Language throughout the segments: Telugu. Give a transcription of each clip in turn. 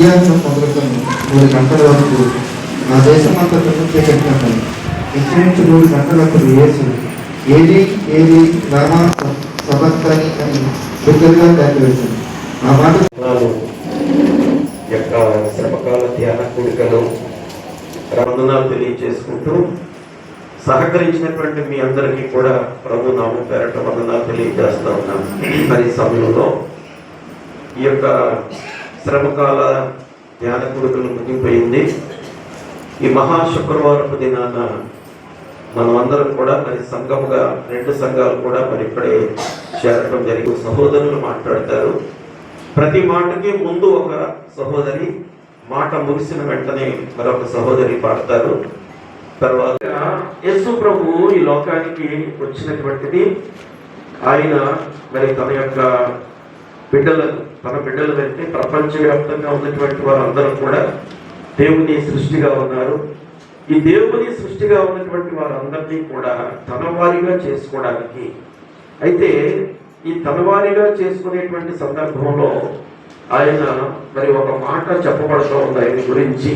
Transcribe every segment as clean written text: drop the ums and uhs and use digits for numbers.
ఉదయాన్నం మొదలుకొని 3 గంటల వరకు నా దేశం అంతా చుట్టుపెట్టాను. ఇంచుమించు 3 గంటలకు యేసు ఏది ఏది రామా సబక్తని అని బిగ్గరగా కేకవేశాను. ఆ మాట యొక్క శ్రమకాల ధ్యాన కూడికలో వందనాలు తెలియజేసుకుంటూ సహకరించినటువంటి మీ అందరికీ కూడా ప్రభు నామం పేరట వందనాలు తెలియజేస్తా ఉన్నాను. మరి సమయంలో ఈ యొక్క శ్రమకాల ధ్యాన కూడికలు ముగిపోయింది. ఈ మహాశుక్రవారపు దినాన మనం అందరం కూడా మరి సంఘముగా 2 సంఘాలు కూడా మరి ఇక్కడే చేరడం జరిగి సహోదరులు మాట్లాడతారు. ప్రతి మాటకి ముందు ఒక సహోదరి, మాట ముగిసిన వెంటనే మరొక సహోదరి పాడతారు. తర్వాత యేసు ప్రభు ఈ లోకానికి వచ్చినటువంటిది ఆయన మరి తన యొక్క బిడ్డలు అంటే ప్రపంచవ్యాప్తంగా ఉన్నటువంటి వారందరూ కూడా దేవుని సృష్టిగా ఉన్నారు. ఈ దేవుని సృష్టిగా ఉన్నటువంటి వారందరినీ కూడా తన వారిగా చేసుకోవడానికి, అయితే ఈ తనవారిగా చేసుకునేటువంటి సందర్భంలో ఆయన మరి ఒక మాట చెప్పబడుతూ ఉంది ఆయన గురించి.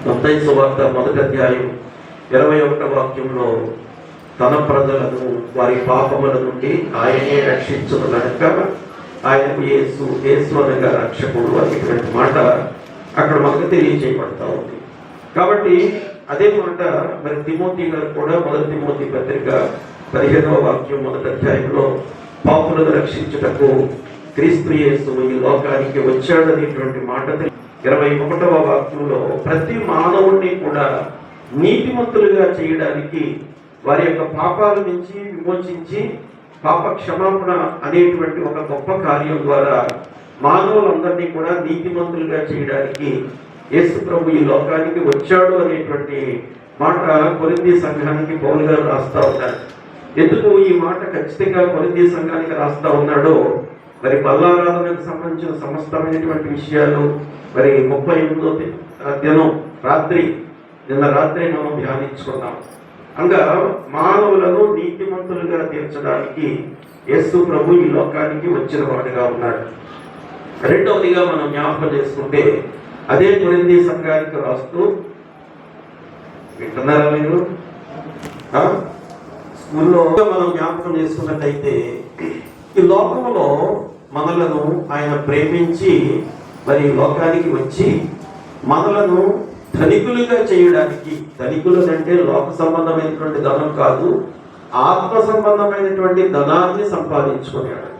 మత్తయి సువార్త 1వ అధ్యాయం 21వ వాక్యంలో తన ప్రజలను వారి పాపముల నుండి ఆయనే రక్షించును కనుక ఆయనకు యేసు అనగా రక్షకుడు అనేటువంటి మాట అక్కడ మనకు తెలియజేయబడతా ఉంది. కాబట్టి అదే మాట మరి తిమోతి గారు కూడా 1 తిమోతి పత్రిక 15వ వాక్యం 1వ అధ్యాయంలో పాపులను రక్షించుటకు క్రీస్తు యేసు ఈ లోకానికి వచ్చాడనేటువంటి మాట 21వ వాక్యంలో ప్రతి మానవుడిని కూడా నీతిమంతులుగా చేయడానికి, వారి యొక్క పాపాల నుంచి విమోచించి పాప క్షమాపణ అనేటువంటి ఒక గొప్ప కార్యం ద్వారా మానవులందరినీ కూడా నీతిమంతులుగా చేయడానికి యేసు ప్రభు ఈ లోకానికి వచ్చాడు అనేటువంటి మాట కొరింథీ సంఘానికి పౌలు గారు రాస్తా ఉన్నారు. ఎందుకు ఈ మాట ఖచ్చితంగా కొరింథీ సంఘానికి రాస్తా ఉన్నాడో మరి బల్లారాధనకు సంబంధించిన సమస్తమైనటువంటి విషయాలు మరి 38వ దినం నిన్న రాత్రి మనం ధ్యానించుకున్నాం. అనగా మానవులను నీతిమంతులుగా తీర్చడానికి యేసు ప్రభు ఈ లోకానికి వచ్చిన వాడిగా ఉన్నాడు. రెండవదిగా మనం జ్ఞాపకం చేసుకుంటే అదే కొరింథీ సంఘానికి రాస్తూ, వింటున్నారా మీరు? స్కూల్లో మనం జ్ఞాపకం చేసుకున్నట్టయితే ఈ లోకంలో మనలను ఆయన ప్రేమించి మరి లోకానికి వచ్చి మనలను ధనికులుగా చేయడానికి, ధనికులు అంటే లోక సంబంధమైనటువంటి ధనం కాదు, ఆత్మ సంబంధమైనటువంటి ధనాన్ని సంపాదించుకున్నాడు.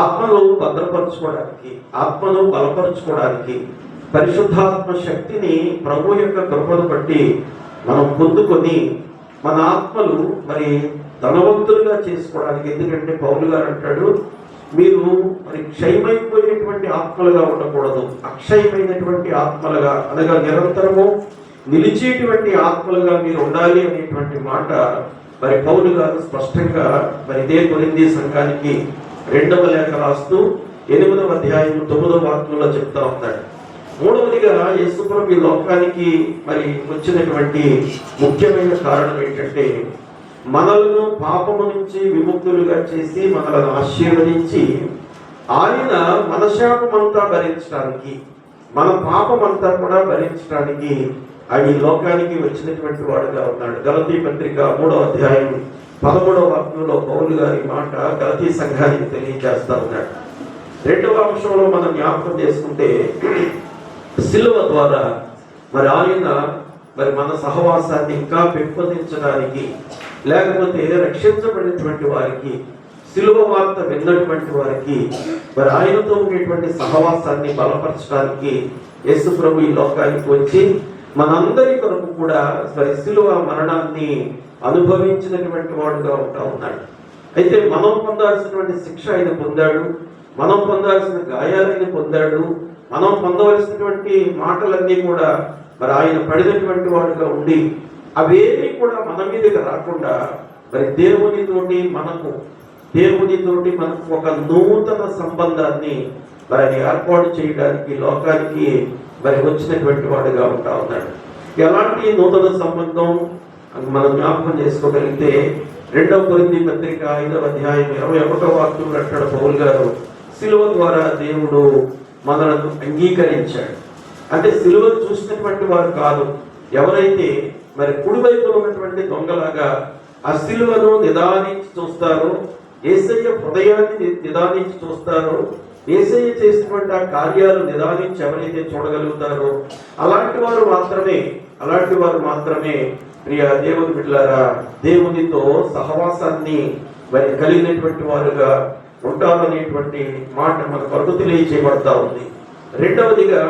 ఆత్మను భద్రపరచుకోవడానికి, ఆత్మను బలపరచుకోవడానికి, పరిశుద్ధాత్మ శక్తిని ప్రభు యొక్క కృపను బట్టి మనం పొందుకొని మన ఆత్మలు మరి ధనవంతులుగా చేసుకోవడానికి. ఎందుకంటే పౌలు గారు అంటాడు, మీరు మరి క్షయమైపోయినటువంటి ఆత్మలుగా ఉండకూడదు, అక్షయమైనటువంటి ఆత్మలుగా, అనగా నిరంతరము నిలిచేటువంటి ఆత్మలుగా మీరు ఉండాలి అనేటువంటి మాట మరి పౌలు గారు స్పష్టంగా మరి ఇదే కొరింథీ సంఘానికి 2వ లేఖ రాస్తూ 8వ అధ్యాయం 9వ వాక్యంలో చెప్తా ఉన్నాడు. మూడవదిగా యేసు ప్రభు ఈ లోకానికి మరి వచ్చినటువంటి ముఖ్యమైన కారణం ఏంటంటే మనలను పాపము నుంచి విముక్తులుగా చేసి మనలను ఆశీర్వదించి ఆయన మన శాపమంతా భరించడానికి, మన పాపమంతా కూడా భరించడానికి ఆయన ఈ లోకానికి వచ్చినటువంటి వాడుగా ఉన్నాడు. గలతీ పత్రిక 3వ అధ్యాయం 13వ వాక్యంలో పౌలు గారి మాట గలతీ సంఘానికి తెలియజేస్తా ఉన్నాడు. 2వ అంశంలో మనం జ్ఞాపకం చేసుకుంటే సిలువ ద్వారా మరి ఆయన మరి మన సహవాసాన్ని ఇంకా పెంపొందించడానికి, లేకపోతే రక్షించబడినటువంటి వారికి, సిలువ వార్త విన్నటువంటి వారికి మరి ఆయనతో ఉండేటువంటి సహవాసాన్ని బలపరచడానికి యేసు ప్రభు ఈ లోకానికి వచ్చి మనందరి కొరకు కూడా మరి సిలువ మరణాన్ని అనుభవించినటువంటి వాడుగా ఉంటా ఉన్నాడు. అయితే మనం పొందాల్సినటువంటి శిక్ష ఆయన పొందాడు, మనం పొందాల్సిన గాయాలను పొందాడు, మనం పొందవలసినటువంటి మాటలన్నీ కూడా మరి ఆయన పడినటువంటి వాడుగా ఉండి అవేమీ కూడా మన మీదకి రాకుండా మరి దేవునితోటి మనకు ఒక నూతన సంబంధాన్ని మరి ఆయన ఏర్పాటు చేయడానికి లోకానికి మరి వచ్చినటువంటి వాడుగా ఉంటా ఉన్నాడు. ఎలాంటి నూతన సంబంధం మనం జ్ఞాపకం చేసుకోగలిగితే 2వ కొరింథీ పత్రిక 5వ అధ్యాయం 21వ వాక్యంలో అంటాడు పౌలు గారు, సిలువ ద్వారా దేవుడు మనలను అంగీకరించాడు. అంటే సిలువను చూసినటువంటి వారు కాదు, ఎవరైతే మరి కుడివైపులో ఉన్నటువంటి దొంగలాగా ఆ సిలువను నిదానించి చూస్తారో, యేసయ్య హృదయాన్ని నిదానించి చూస్తారో, యేసయ్య చేసినటువంటి ఆ కార్యాలు నిదానించి ఎవరైతే చూడగలుగుతారో అలాంటి వారు మాత్రమే ప్రియ దేవుని బిడ్డలారా దేవునితో సహవాసాన్ని మరి కలిగినటువంటి వారుగా ఉంటారనేటువంటి మాట మన కొరకు తెలియజేయబడతా ఉంది. రెండవదిగా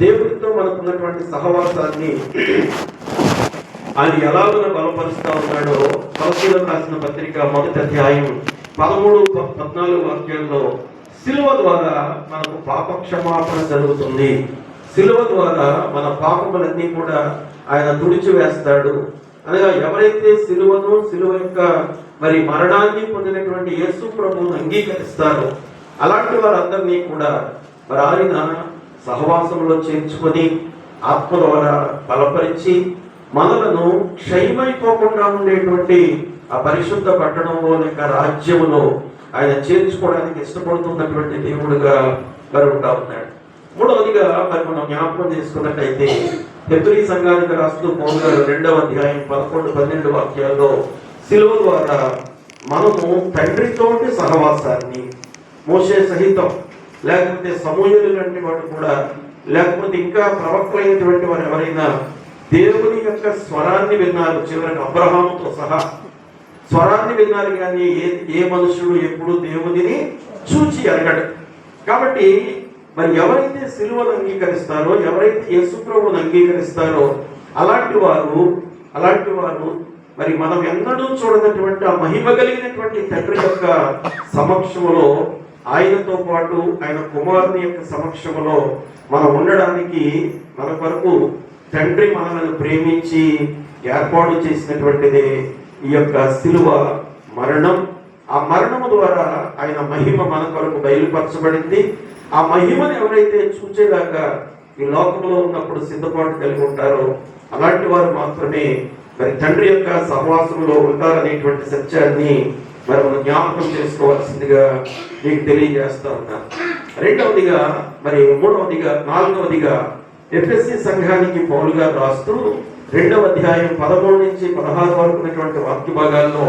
దేవునితో మనకున్నటువంటి సహవాసాన్ని ఆయన ఎలాగో బలపరుస్తా ఉన్నాడో కొలస్సీయులకు రాసిన పత్రిక 1వ అధ్యాయం 13-14 వాక్యాల్లో సిలువ ద్వారా మనకు పాప క్షమాపణ జరుగుతుంది. సిలువ ద్వారా మన పాపములన్నీ కూడా ఆయన తుడిచివేస్తాడు. అనగా ఎవరైతే సిలువను, సిలువ యొక్క మరి మరణాన్ని పొందినటువంటి యేసు ప్రభువును అంగీకరిస్తారో అలాంటి వారందరినీ కూడా మరి ఆయన సహవాసంలో చేర్చుకొని ఆత్మ ద్వారా బలపరిచి మనలను క్షయమైపోకుండా ఉండేటువంటి ఆ పరిశుద్ధ పట్టణంలో లేక రాజ్యములో ఆయన చేర్చుకోవడానికి ఇష్టపడుతున్నటువంటి దేవుడుగా మరి ఉంటా ఉన్నాడు. మూడవదిగా మరి మనం జ్ఞాపకం చేసుకున్నట్టయితే హెబ్రీ సంఘానికి రాస్తూ పౌలు గారు 2వ అధ్యాయం 11-12 వాక్యాల్లో సిలువ ద్వారా మనము తండ్రితోటి సహవాసాన్ని, మోషే సహితం లేకపోతే సమూయేలు లాంటి వాడు కూడా, లేకపోతే ఇంకా ప్రవక్తలైనటువంటి వారు ఎవరైనా దేవుని యొక్క స్వరాన్ని విన్నారు. చివరికి అబ్రహాముతో సహా స్వరాన్ని విన్నారు, కానీ ఏ మనుషుడు ఎప్పుడు దేవునిని చూచి ఎరగడు. కాబట్టి మరి ఎవరైతే సిలువను అంగీకరిస్తారో, ఎవరైతే యేసు ప్రభువును అంగీకరిస్తారో అలాంటి వారు మరి మనం ఎన్నడూ చూడనటువంటి ఆ మహిమ కలిగినటువంటి తండ్రి యొక్క సమక్షములో, ఆయనతో పాటు ఆయన కుమారుని యొక్క సమక్షములో మనం ఉండడానికి మన కొరకు తండ్రి మనల్ని ప్రేమించి ఏర్పాటు చేసినటువంటిదే ఈ యొక్క సిలువ మరణం. ఆ మరణము ద్వారా ఆయన మహిమ మన కొరకు బయలుపరచబడింది. ఆ మహిమను ఎవరైతే చూచేలాగా ఈ లోకంలో ఉన్నప్పుడు సిద్ధపాటు కలిగి ఉంటారో అలాంటి వారు మాత్రమే మరి తండ్రి యొక్క సహవాసంలో ఉంటారనేటువంటి సత్యాన్ని మరి మనం జ్ఞాపకం చేసుకోవాల్సిందిగా మీకు తెలియజేస్తా ఉన్నాను. రెండవదిగా మరి నాలుగవదిగా ఎఫెసీ సంఘానికి పౌలు గారు రాస్తూ 2వ అధ్యాయం 13-16 వరకు ఉన్నటువంటి వాక్య భాగాల్లో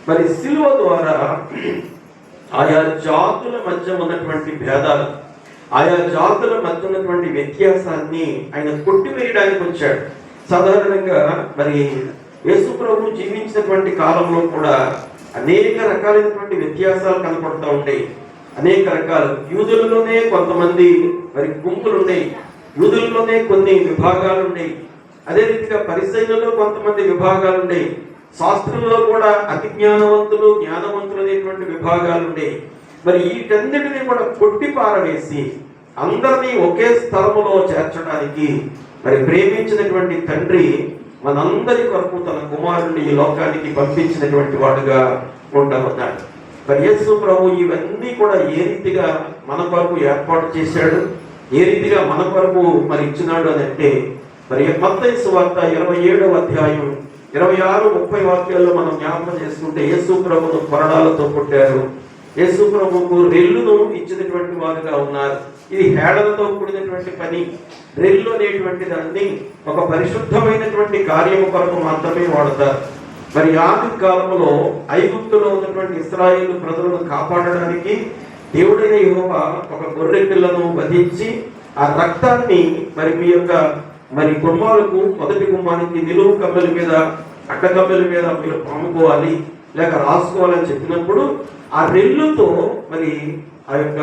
మరి సిలువ ద్వారా ఆయా జాతుల మధ్య ఉన్నటువంటి భేదాలు, ఆయా జాతుల మధ్య ఉన్నటువంటి వ్యత్యాసాన్ని ఆయన కొట్టివేయడానికి వచ్చాడు. సాధారణంగా మరి యేసు ప్రభు జీవించినటువంటి కాలంలో కూడా అనేక రకాలైనటువంటి వ్యత్యాసాలు కనపడుతూ ఉంటాయి. అనేక రకాలు యూదులలోనే కొంతమంది మరి గుంపులు ఉన్నాయి, యూదులలోనే కొన్ని విభాగాలు ఉన్నాయి. అదే రీతిగా పరిసయ్యులలో కొంతమంది విభాగాలు ఉన్నాయి. శాస్త్రంలో కూడా అతి జ్ఞానవంతులు, జ్ఞానవంతులు అనేటువంటి విభాగాలు ఉన్నాయి. మరి వీటన్నిటినీ కూడా కొట్టి పారవేసి అందరినీ ఒకే స్థలములో చేర్చడానికి మరి ప్రేమించినటువంటి తండ్రి మనందరి కొరకు తన కుమారుని ఈ లోకానికి పంపించినటువంటి వాడుగా ఉండమన్నాడు. మరి యేసు ప్రభు ఇవన్నీ కూడా ఏ రీతిగా మన కొరకు ఏర్పాటు చేశాడు, ఏ రీతిగా మన కొరకు మరి ఇచ్చినాడు అని అంటే మరి మత్తయి సువార్త 27వ అధ్యాయం 26-30 వాక్యాల్లో మనం జ్ఞాపకం చేసుకుంటే యేసు ప్రభును కొరడాలతో కొట్టారు, యేసు ప్రభుకు రెల్లును ఇచ్చినటువంటి వారుగా ఉన్నారు. ఇది హేళనతో కూడినటువంటి పని. రెల్లు అనేటువంటి దాన్ని ఒక పరిశుద్ధమైనటువంటి కార్యము కొరకు మాత్రమే వాడతారు. మరి ఆది కాలంలో ఐగుప్తులో ఉన్నటువంటి ఇశ్రాయేలు ప్రజలను కాపాడడానికి దేవుడైన యెహోవా ఒక గొర్రె పిల్లను వధించి ఆ రక్తాన్ని మరి మీ యొక్క మరి గుమ్మాలకు, మొదటి గుమ్మానికి నిలువు కమ్మెల మీద, అడ్డ కమ్మెల మీద మీరు పాముకోవాలి లేక రాసుకోవాలని చెప్పినప్పుడు ఆ రెల్లుతో మరి ఆ యొక్క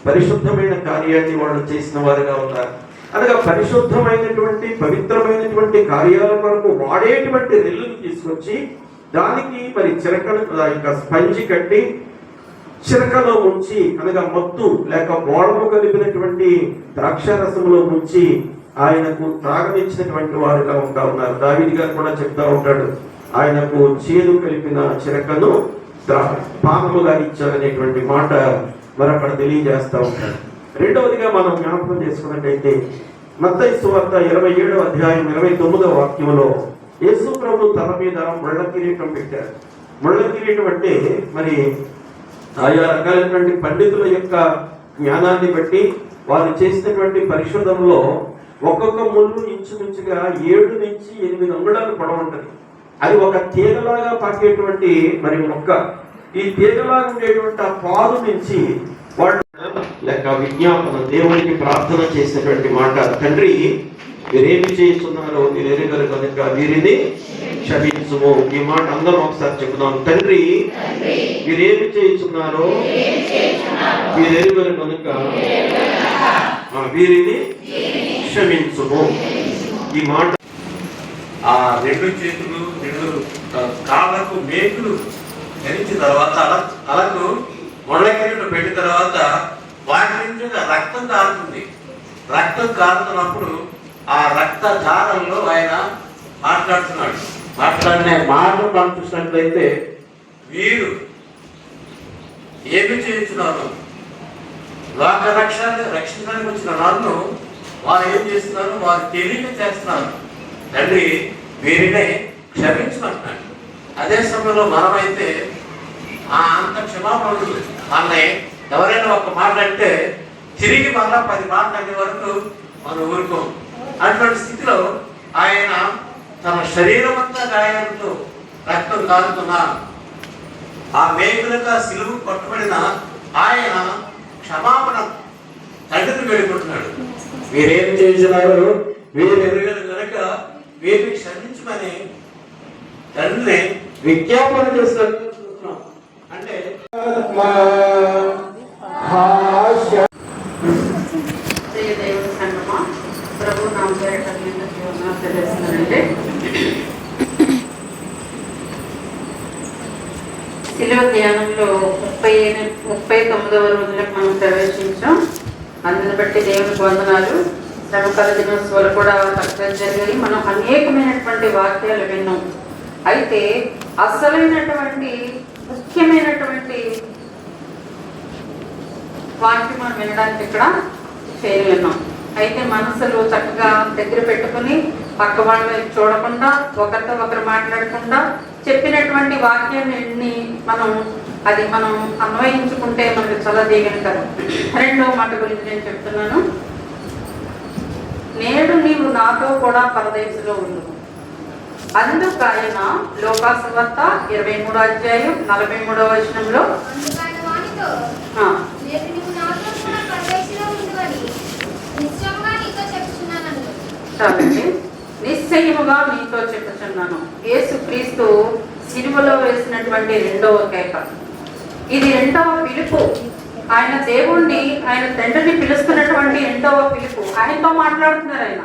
పరిశుద్ధమైన కార్యాన్ని వాళ్ళు చేసిన వారుగా ఉన్నారు. అనగా పరిశుద్ధమైనటువంటి పవిత్రమైనటువంటి కార్యాల కొరకు వాడేటువంటి రెల్లును తీసుకొచ్చి దానికి మరి చిరకను ఆ యొక్క స్పంజి కట్టి చిరకలో ఉంచి, అనగా మత్తు లేక బోళము కలిపినటువంటి ద్రాక్షారసంలో ఉంచి ఆయనకు త్రాగనిచ్చినటువంటి వారుగా ఉంటా ఉన్నారు. దావీదు గారు కూడా చెప్తా ఉంటాడు, ఆయనకు చేదు కలిపిన చిరకను పానముగా ఇచ్చారనేటువంటి మాట మరొకటి తెలియజేస్తూ ఉంటాడు. రెండవదిగా మనం జ్ఞాపకం చేసుకున్నట్టయితే మత్తయి సువార్త 27వ అధ్యాయం 29వ వాక్యంలో యేసు ప్రభు తల మీద ముళ్ళ కిరీటం పెట్టారు. ముళ్ళ కిరీటం అంటే మరి ఆయా రకాలైనటువంటి పండితుల యొక్క జ్ఞానాన్ని బట్టి వారు చేసినటువంటి పరిశోధనలో ఒక్కొక్క ముళ్ళు ఇంచుమించుగా 7 నుంచి 8 అంగుళాలు పొడవు ఉంటుంది. అది ఒక తీగలాగా పాకేటువంటి మరి మొక్క. ఈ తీగలాగా ఉండేటువంటి ఆ పాదు నుంచి వాళ్ళు లెక్క విజ్ఞాపన దేవునికి ప్రార్థన చేసినటువంటి మాట, తండ్రి వీరేమి చేస్తున్నారో మీరు ఎరుగరు కనుక వీరిని క్షమించుము. ఈ మాట అందరం ఒకసారి చెప్పుదాం. తండ్రి వీరేమి చేస్తున్నారో మీరు ఎరుగరు కనుక వీరిని క్షమించుము. ఈ మాట ఆ 2 చేతులు 2 కాళ్ళకు మేకులు ధరించిన తర్వాత అలకు మొండకిరీటం పెట్టిన తర్వాత వాటి నుంచి రక్తం కారుతుంది. రక్తం కారుతున్నప్పుడు ఆ రక్త ధారంలో ఆయన మాట్లాడుతున్నాడు. మాట్లాడిన మాటలు పంపిస్తున్నట్లయితే వీరు ఏమి చేస్తున్నారు, లోక రక్షించడానికి వచ్చిన నన్ను వారు ఏం చేస్తున్నారు, వారు తెలియక చేస్తున్నారు. తండ్రి వీరినే క్షమించమంటున్నాడు. అదే సమయంలో మనమైతే అంత క్షమాపణలు అన్నయ్య ఎవరైనా ఒక మాట అంటే తిరిగి మళ్ళా 10 మాటలు అనే వరకు మనం ఊరుకోం. అటువంటి స్థితిలో ఆయన తన శరీరం అంతా గాయాలతో రక్తం కారుతున్నారు. ఆ మేకులుగా సిలువు పట్టుబడిన ఆయన క్షమాపణ తండ్రిని వేడుకుంటున్నాడు. వీరేం చేసినారు, వీరు ఎరుగరు కనుక వీరిని క్షమించమని తండ్రిని విజ్ఞాపన చేస్తున్నారు. అంటే దేవుడి సంగమా ప్రభు నామ పేరిట తెలియజేస్తున్నానంటే శిలువ ధ్యానంలో 39వ రోజులకు మనం ప్రవేశించాం. అందుని బట్టి దేవునికి వందనాలు. శ్రమకాల దినోత్సవాలు కూడా చక్కగా జరిగాయి. మనం అనేకమైనటువంటి వాక్యాలు విన్నాం. అయితే అసలైనటువంటి ముఖ్యమైనటువంటి వాక్యం మనం వినడానికి ఇక్కడ ఫెయిల్ ఉన్నాం. అయితే మనసులు చక్కగా దగ్గర పెట్టుకుని పక్క వాళ్ళ వైపు చూడకుండా ఒకరితో ఒకరు మాట్లాడకుండా చెప్పినటువంటి వాక్యాన్ని మనం అన్వయించుకుంటే మనకు చాలా దీవెనకరం. 2వ మాట గురించి నేను చెప్తున్నాను. నేడు నీవు నాతో కూడా పరదేశంలో ఉండు. అందుకు ఆయన లోకాసువార్త 23వ అధ్యాయం 43వ వచనంలో నిశ్చయముగా మీతో చెప్పుచున్నాను. యేసుక్రీస్తు సిలువలో వేసినటువంటి 2వ కేక. ఇది 2వ పిలుపు. ఆయన దేవుణ్ణి, ఆయన తండ్రిని పిలుస్తున్నటువంటి 2వ పిలుపు. ఆయనతో మాట్లాడుతున్నారు. ఆయన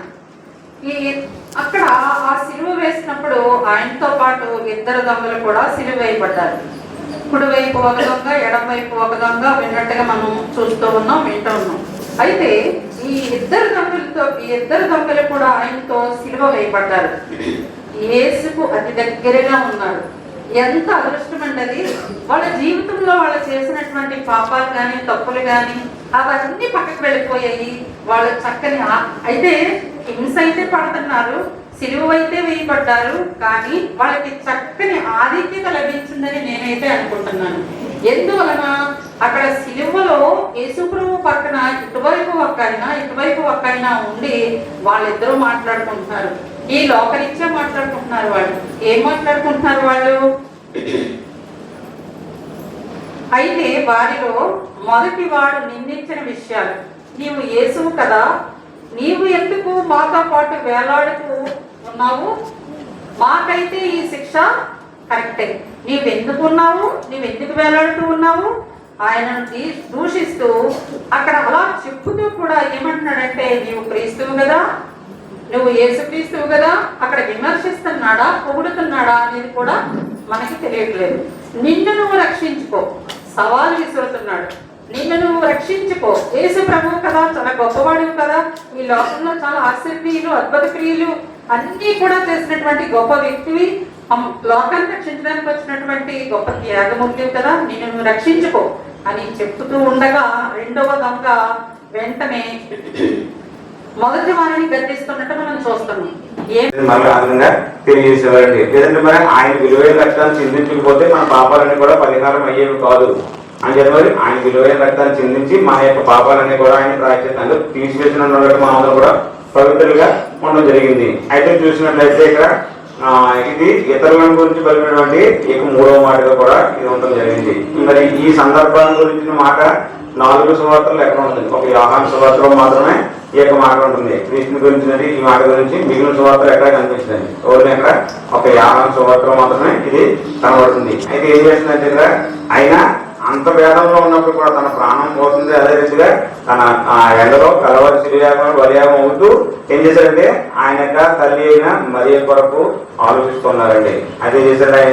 అక్కడ ఆ సిలువ వేసినప్పుడు ఆయనతో పాటు 2 దొంగలు కూడా సిలువ వేయబడ్డారు. కుడివైపు ఒక దొంగ, ఎడం వైపు ఒక దొంగ విన్నట్టుగా మనం చూస్తూ ఉన్నాం, వింటూ ఉన్నాం. అయితే ఈ 2 దొంగలు కూడా ఆయనతో సిలువ వేయబడ్డారు. యేసుకు అతి దగ్గరగా ఉన్నారు. ఎంత అదృష్టం అండి. వాళ్ళ జీవితంలో వాళ్ళు చేసినటువంటి పాపాలు కానీ తప్పులు కానీ అవన్నీ పక్కకు వెళ్ళిపోయాయి. వాళ్ళు చక్కని అయితే హింస అయితే పడుతున్నారు, సిలువ అయితే వేయబడ్డారు, కానీ వాళ్ళకి చక్కని ఆధిక్యత లభించిందని నేనైతే అనుకుంటున్నాను. ఎందువలన అక్కడ సిలువలో యేసుప్రభు పక్కన ఇటువైపు ఒక్కైనా ఉండి వాళ్ళిద్దరూ మాట్లాడుకుంటున్నారు. ఈ లోకరీత్యా మాట్లాడుకుంటున్నారు. వాళ్ళు ఏం మాట్లాడుకుంటున్నారు వాళ్ళు? అయితే వారిలో మొదటి వాడు నిందించిన విషయాలు, నీవు యేసువు కదా, నీవు ఎందుకు మాతో పాటు వేలాడుతూ ఉన్నావు? మాకైతే ఈ శిక్ష కరెక్టే. నీవెందుకు వేలాడుతూ ఉన్నావు? ఆయనను దూషిస్తూ అక్కడ అలా చెప్పుతూ కూడా ఏమంటున్నాడంటే, నీవు క్రీస్తువు కదా, నువ్వు యేసుక్రీస్తువు కదా. అక్కడ విమర్శిస్తున్నాడా, పొగుడుతున్నాడా అనేది కూడా మనకి తెలియట్లేదు. నిన్ను నువ్వు రక్షించుకో, సవాలు విసురుతున్నాడు. నిన్ను నువ్వు రక్షించుకో, యేసు ప్రభువు కదా, చాలా గొప్పవాడు కదా, ఈ లోకంలో చాలా ఆశ్చర్యక్రియలు, అద్భుత క్రియలు అన్నీ కూడా చేసినటువంటి గొప్ప వ్యక్తివి, లోకాన్ని రక్షించడానికి వచ్చినటువంటి గొప్ప త్యాగమూర్తి కదా, నిన్ను నువ్వు రక్షించుకో అని చెప్తూ ఉండగా 2వ దొంగ వెంటనే మొదటి వారిని గర్దిస్తున్నట్టు మనం చూస్తున్నాం. తెలియజేసేవారండి. లేదంటే మరి ఆయన విలువైన రక్తాన్ని చిందించకపోతే మన పాపాలన్నీ కూడా పరిహారం అయ్యేవి కాదు. అంటే మరి ఆయన విలువైన రక్తాన్ని చిందించి మన యొక్క పాపాలన్నీ కూడా ఆయన ప్రాయశ్చిత్తంగా తీసివేసిన మనందరూ కూడా పవిత్రులుగా ఉండడం జరిగింది. అయితే చూసినట్లయితే ఇక్కడ ఇది ఇతరుల గురించి పలికినటువంటి ఇక 3వ మాటగా కూడా ఇది ఉండడం జరిగింది. మరి ఈ సందర్భాల గురించిన మాట 4 సువార్తలు ఎక్కడ ఉంటుంది? ఒక యోహాను సువార్తలో మాత్రమే ఈ యొక్క మాట ఉంటుంది. క్రీస్తుని గురించినది ఈ మాట గురించి మిగిలిన సువార్తలు ఎక్కడ కనిపిస్తుంది? ఓన్లీ అక్కడ ఒక యోహాను సువార్తలో మాత్రమే ఇది కనబడుతుంది. అయితే ఏం చేస్తుందంటే ఇక్కడ ఆయన అంత వేదంలో ఉన్నప్పుడు కూడా తన ప్రాణం పోతుంది. అదే రీతిగా తన ఎండలో కలవరి సిరియాగం బలియాగం అవుతూ ఏం చేశారంటే ఆయన యొక్క తల్లి అయిన మరియ కొరకు ఆలోచిస్తున్నారండి. అదే చేశారు. ఆయన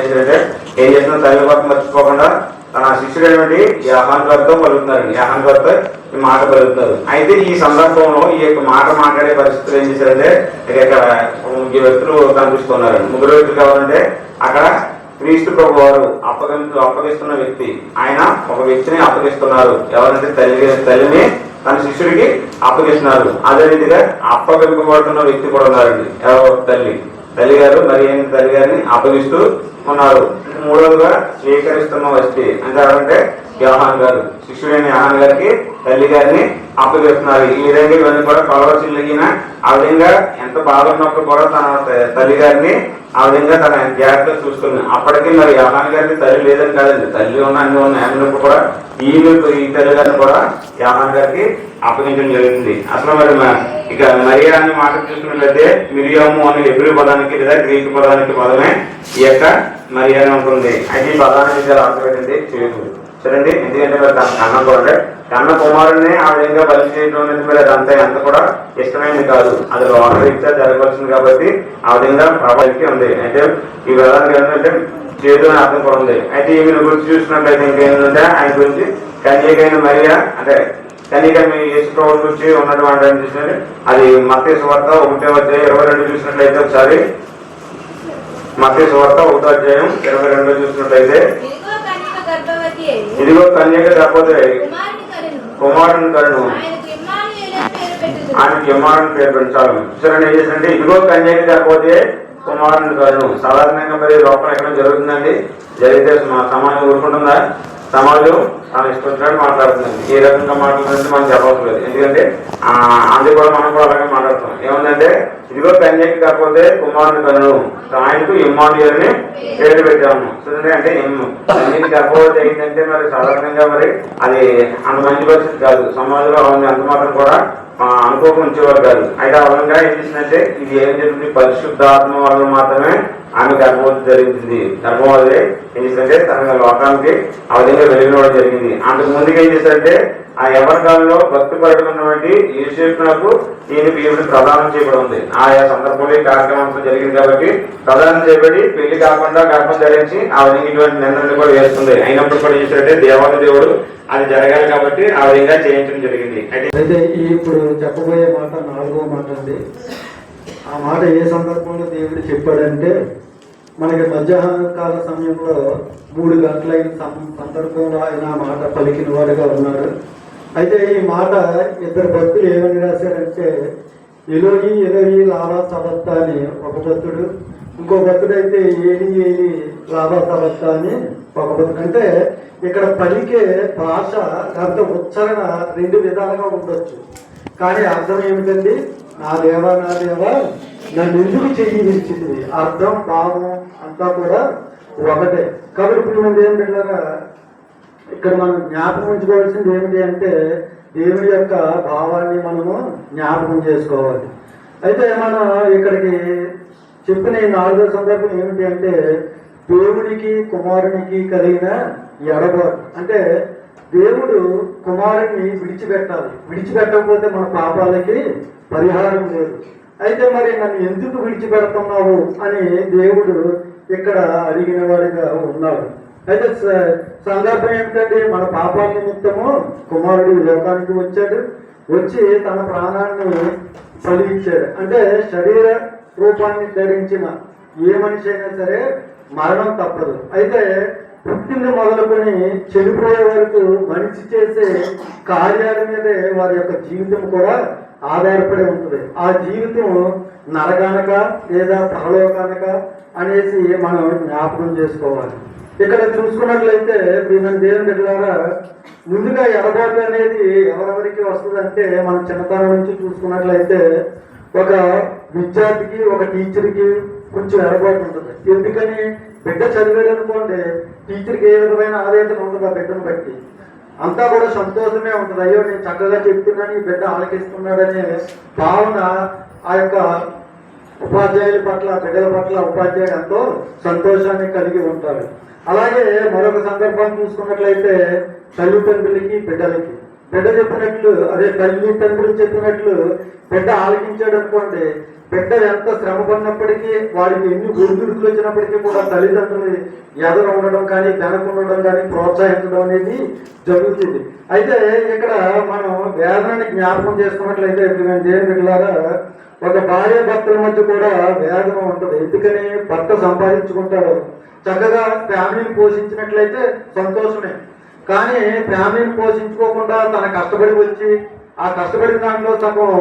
ఏం చేస్తున్నారు? తల్లి కొరకు మర్చిపోకుండా తన శిష్యుడైనటువంటి యోహాను గారితో పలుకుతున్నారండి. యోహాను గారితో ఈ మాట పలుకుతారు. అయితే ఈ సందర్భంలో ఈ యొక్క మాట మాట్లాడే పరిస్థితులు ఏం చేశారంటే ఇక్కడ 3 వ్యక్తులు కనిపిస్తున్నారండి. 3 వ్యక్తులు కావాలంటే అక్కడ క్రీస్తు ప్రభు వారు అప్పగిస్తున్న వ్యక్తి. ఆయన ఒక వ్యక్తిని అప్పగిస్తున్నారు. ఎవరంటే తల్లిని తన శిష్యుడికి అప్పగిస్తున్నారు. అదే రీతిగా అప్పగింపబడుతున్న వ్యక్తి కూడా ఉన్నారండి. ఎవరో తల్లి గారు మరి తల్లి గారిని అప్పగిస్తూ ఉన్నారు. 3వదిగా స్వీకరిస్తున్న వ్యక్తి అంటే ఎవరంటే యోహాను గారు. శిష్యుడైన యోహాను గారికి తల్లి గారిని అప్పగిస్తున్నారు. ఈ విధంగా ఇవన్నీ కూడా కలవరచిల్లిగిన ఆ విధంగా ఎంత బాగున్నప్పుడు కూడా తన తల్లి గారిని ఆ విధంగా తన జాగ్రత్తగా చూసుకుని అప్పటికి మరి యోహాను గారికి తల్లి లేదని కాదండి, తల్లి ఉన్న అన్ని ఉన్నాయి. అన్నప్పుడు కూడా ఈ తల్లి గారిని కూడా యోహాను గారికి అప్పగించడం జరుగుతుంది. అసలు మరి ఇక మరియా అనే మాట చూసుకున్నట్లయితే మిరియాము అనే హెబ్రీ పదానికి లేదా గ్రీకు పదానికి పదమే ఈ యొక్క మరియా అని ఉంటుంది. అయితే ఈ పదానికి చాలా అర్థమైంది చూడండి. ఎందుకంటే మరి దాని కన్న కూడా కన్న కుమారుడిని ఆ విధంగా బలి చేయడం అనేది మరి అదంతా ఎంత కూడా ఇష్టమైనది కాదు. అది లోకరీత్యా జరగవలసింది కాబట్టి ఆ విధంగా ప్రభావికి ఉంది. అయితే ఈ విధానికి ఏంటంటే చేదు అని అర్థం కూడా ఉంది. అయితే ఈమెను గురించి చూసినట్లయితే ఇంకేంటంటే ఆయన గురించి కన్యకైన మరియా అంటే కన్యక మీ యేసు ప్రభు గురించి ఉన్నటువంటి చూసినట్టు అది మత్తయి సువార్త 1:22 చూసినట్లయితే ఒకసారి మత్తయి సువార్త 1:22 చూసినట్లయితే ఇదిగో కన్యక గర్భవతి కుమారుని కరుణు ఆయనకి ఇమ్మానుయేలు పేరు పెంచాలి. చూసారండి ఏం చేశారంటే ఇదిగో కన్యక గర్భవతి కుమారుని కరుణు. సాధారణంగా మరి లోపల ఎక్కడ జరుగుతుందండి? జరిగితే సమాజం ఊరుకుంటుందా? సమాజం తన ఇష్టం వచ్చినట్టు మాట్లాడుతుందండి. ఏ రకంగా మాట్లాడుతుందంటే మనం చెప్పవలసి లేదు. ఎందుకంటే అది కూడా మనం కూడా అలాగే మాట్లాడుతాం. ఏముందంటే ఇదిగో కన్యక కాకపోతే కుమారుని కరుణు ఆయనకు ఇమ్మానుయేలుని పేరు పెట్టాము. చూడండి అంటే కన్యక గర్భవతి అయిందంటే మరి సాధారణంగా మరి అది అంత మంచి పరిస్థితి కాదు. సమాజంలో అంత మాత్రం కూడా అనుకోకుండా ఉంచేవారు కాదు. అయితే ఆ విధంగా ఏం చేసిందంటే ఇది ఏం జరిగింది? పరిశుద్ధాత్మ వల్ల మాత్రమే ఆమె గర్భవతి జరిగింది. గర్భవతి ఏం చేసిందంటే తన లోకానికి ఆ విధంగా వెలిగినవ్వడం జరిగింది. అంతకు ముందుకు ఏం చేశారంటే ఆ ఎవరి కాలంలో భక్తి పడుతున్నటువంటి యేసుకు ఈయన దేవుడి ప్రదానం చేయబడి ఉంది. ఆయా సందర్భంలో ఈ కార్యక్రమం జరిగింది కాబట్టి ప్రదానం చేయబడి పెళ్లి కాకుండా గర్భం ధరించి ఆ విధంగా ఇటువంటి నిర్ణయాలు కూడా వేస్తుంది. అయినప్పుడు కూడా చేశారంటే దేవాది దేవుడు అది జరగాలి కాబట్టి ఆ విధంగా చేయించడం జరిగింది. అయితే ఇప్పుడు చెప్పబోయే మాట 4వ మాట అండి. ఆ మాట ఏ సందర్భంలో దేవుడు చెప్పాడంటే మనకి మధ్యాహ్న కాల సమయంలో 3 గంటలైన సందర్భంలో ఆయన మాట పలికిన వాడుగా ఉన్నాడు. అయితే ఈ మాట ఇద్దరు భక్తులు ఏమని రాశారంటే ఎలోహి ఎలోహి లాభా సబత్తా అని ఒక భక్తుడు, ఇంకో భక్తుడు అయితే ఏలి ఏలి లాభా సబత్తా అని ఒక భక్తుడు. అంటే ఇక్కడ పలికే భాష లేకపోతే ఉచ్చారణ 2 విధాలుగా ఉండొచ్చు. కానీ అర్థం ఏమిటండి? నా దేవా నా దేవా నన్ను ఎందుకు చెయ్యి విరిచింది. అర్థం భావం అంతా కూడా ఒకటే. కాబట్టి ఇప్పుడు మనం ఏం పెట్టారా ఇక్కడ మనం జ్ఞాపకం ఉంచుకోవాల్సింది ఏమిటి అంటే దేవుడి యొక్క భావాన్ని మనము జ్ఞాపకం చేసుకోవాలి. అయితే మనం ఇక్కడికి చెప్పిన ఈ 4వ సందర్భం ఏమిటి అంటే దేవుడికి కుమారునికి కలిగిన ఎడబాటు. అంటే దేవుడు కుమారుడిని విడిచిపెట్టకపోతే మన పాపాలకి పరిహారం లేదు. అయితే మరి నన్ను ఎందుకు విడిచిపెడుతున్నావు అని దేవుడు ఇక్కడ అడిగిన వాడిగా ఉన్నాడు. అయితే సందర్భం ఏమిటంటే మన పాపాల నిమిత్తము కుమారుడు లోకానికి వచ్చి తన ప్రాణాన్ని బలిచ్చాడు. అంటే శరీర రూపాన్ని ధరించిన ఏ మనిషి అయినా సరే మరణం తప్పదు. అయితే పుట్టింది మొదలుకొని చనిపోయే వరకు మనిషి చేసే కార్యాల మీదే వారి యొక్క జీవితం కూడా ఆధారపడి ఉంటుంది. ఆ జీవితం నరకానక లేదా పరలోకానక అనేసి మనం జ్ఞాపకం చేసుకోవాలి. ఇక్కడ చూసుకున్నట్లయితే ప్రియమైన దేవుని బిడ్డలారా, ముందుగా ఎడబాటు అనేది ఎవరెవరికి వస్తుందంటే మనం చిన్నతనం నుంచి చూసుకున్నట్లయితే ఒక విద్యార్థికి ఒక టీచర్కి కొంచెం ఎడబాటు ఉంటుంది. ఎందుకని బిడ్డ చదివాడు అనుకోండి, టీచర్కి ఏ విధమైన ఆవేదన ఉంటుంది ఆ బిడ్డను బట్టి, అంతా కూడా సంతోషమే ఉంటుంది. అయ్యో నేను చక్కగా చెప్తున్నాను, ఈ బిడ్డ ఆలకిస్తున్నాడనే భావన ఆ యొక్క ఉపాధ్యాయుల పట్ల బిడ్డల పట్ల ఉపాధ్యాయుడు ఎంతో సంతోషాన్ని కలిగి ఉంటాడు. అలాగే మరొక సందర్భం చూసుకున్నట్లయితే తల్లిదండ్రులకి బిడ్డలకి, బిడ్డ చెప్పినట్లు అదే తల్లిదండ్రులు చెప్పినట్లు బిడ్డ ఆలకించాడు అనుకోండి, బిడ్డ ఎంత శ్రమ పడినప్పటికీ వాడికి ఎన్ని ఒడిదుడుకులు వచ్చినప్పటికీ కూడా తల్లిదండ్రులు ఎదురు ఉండడం కానీ వెనక ఉండడం కానీ ప్రోత్సహించడం అనేది జరుగుతుంది. అయితే ఇక్కడ మనం వేదనని జ్ఞాపకం చేసుకున్నట్లయితే దేవుని బిడ్డలారా, ఒక భార్య భర్తల మధ్య కూడా వేదన ఉంటుంది. ఎందుకని భర్త సంపాదించుకుంటాడు, చక్కగా ఫ్యామిలీని పోషించినట్లయితే సంతోషమే. కానీ ఫ్యామిలీని పోషించుకోకుండా తన కష్టపడి వచ్చి ఆ కష్టపడిన దాంట్లో సగం